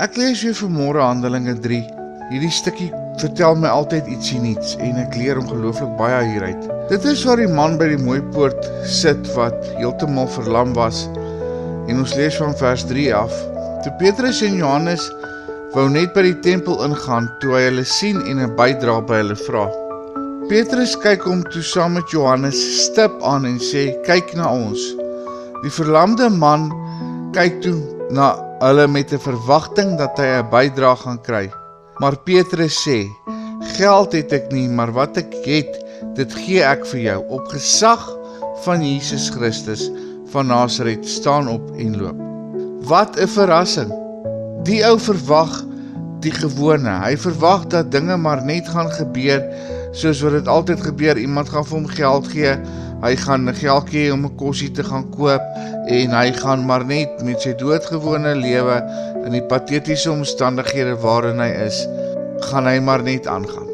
Ek lees weer vanmôre Handelinge 3. Hierdie stukkie vertel my altyd ietsie nuuts en ek leer ongelooflik baie hieruit. Dit is waar die man by die mooi poort sit wat heeltemal verlam was. En ons lees van vers 3 af. Toe Petrus en Johannes wou net by die tempel ingaan, toe hy hulle sien en 'n bydra by hulle vra. Petrus kyk hom toe saam met Johannes stip aan en sê, kyk na ons. Die verlamde man kyk toe na hulle met 'n verwagting dat hy 'n bydra gaan kry. Maar Petrus sê, geld het ek nie, maar wat ek het, dit gee ek vir jou. Op gesag van Jesus Christus van Nasaret, staan op en loop. Wat 'n verrassing. Die ou verwag die gewone. Hy verwag dat dinge maar net gaan gebeur, soos wat dit altyd gebeur. Iemand gaan vir hom geld gee, hy gaan geld gee om 'n kosie te gaan koop, en hy gaan maar net met sy doodgewone lewe, in die patetiese omstandighede waarin hy is, gaan hy maar net aangaan.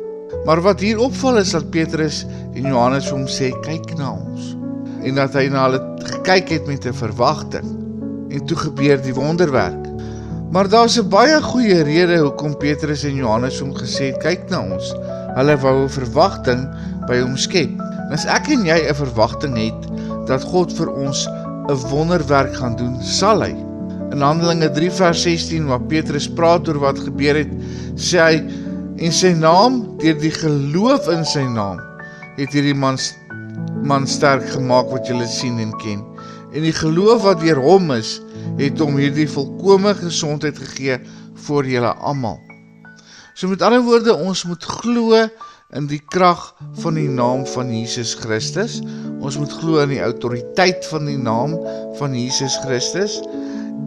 Maar wat hier opval is dat Petrus en Johannes vir hom sê, kyk na ons. En dat hy na hulle gekyk het met 'n verwagting. En toe gebeur die wonderwerk. Maar daar's 'n baie goeie rede hoekom Petrus en Johannes hom gesê het, kyk na ons. Hulle wou 'n verwagting by hom skep. En as ek en jy 'n verwagting het dat God vir ons 'n wonderwerk gaan doen, sal hy. In Handelinge 3 vers 16, waar Petrus praat oor wat gebeur het, sê hy, en sy naam, deur die geloof in sy naam, het hierdie man sterk gemaak wat julle sien en ken. En die geloof wat deur hom is, het hom hierdie volkome gesondheid gegee vir julle almal. So met ander woorde, ons moet glo in die krag van die naam van Jesus Christus. Ons moet glo in die autoriteit van die naam van Jesus Christus.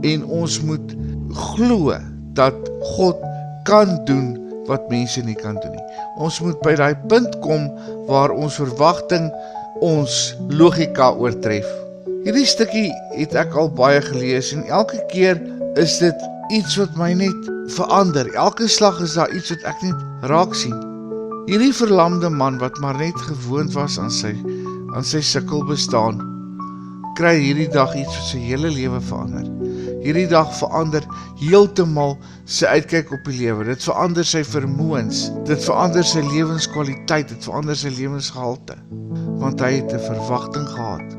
En ons moet glo dat God kan doen wat mense nie kan doen nie. Ons moet by daai punt kom waar ons verwagting ons logika oortref. Hierdie stukkie het ek al baie gelees en elke keer is dit iets wat my net verander. Elke slag is daar iets wat ek net raak sien. Hierdie verlamde man wat maar net gewoond was aan sy sukkel bestaan, kry hierdie dag iets wat sy hele lewe verander. Hierdie dag verander heeltemal sy uitkyk op die lewe. Dit verander sy vermoëns, dit verander sy lewenskwaliteit, dit verander sy lewensgehalte. Want hy het 'n verwagting gehad.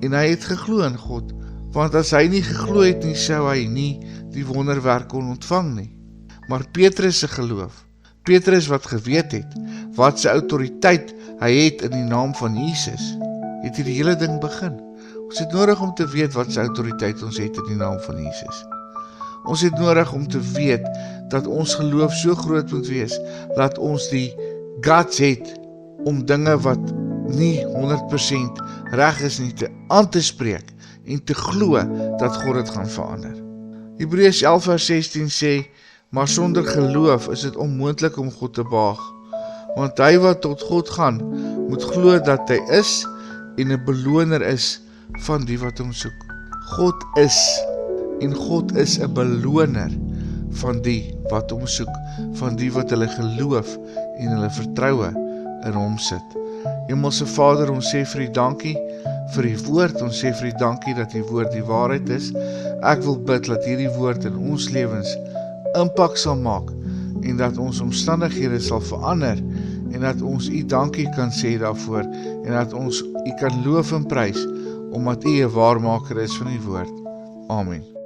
En hy het geglo in God. Want as hy nie geglo het nie, sou hy nie die wonderwerk kon ontvang nie. Maar Petrus se geloof, Petrus wat geweet het, wat sy autoriteit hy het in die naam van Jesus, het hierdie hele ding begin. Ons het nodig om te weet wat sy autoriteit ons het in die naam van Jesus. Ons het nodig om te weet dat ons geloof so groot moet wees, dat ons die guts het om dinge wat nie 100% reg is nie, aan te spreek en te glo dat God dit gaan verander. Hebreërs 11 vers 16 sê, maar sonder geloof is dit onmoontlik om God te behaag, want hy wat tot God gaan, moet glo dat hy is en 'n beloner is van die wat hom soek. God is, en God is 'n beloner van die wat hom soek, van die wat hulle geloof en hulle vertroue in hom sit. Hemelse Vader, ons sê vir U dankie vir U woord, ons sê vir U dankie dat U woord die waarheid is. Ek wil bid dat hierdie woord in ons lewens impak sal maak en dat ons omstandighede sal verander en dat ons U dankie kan sê daarvoor en dat ons U kan loof en prys omdat U 'n waarmaker is van die woord. Amen.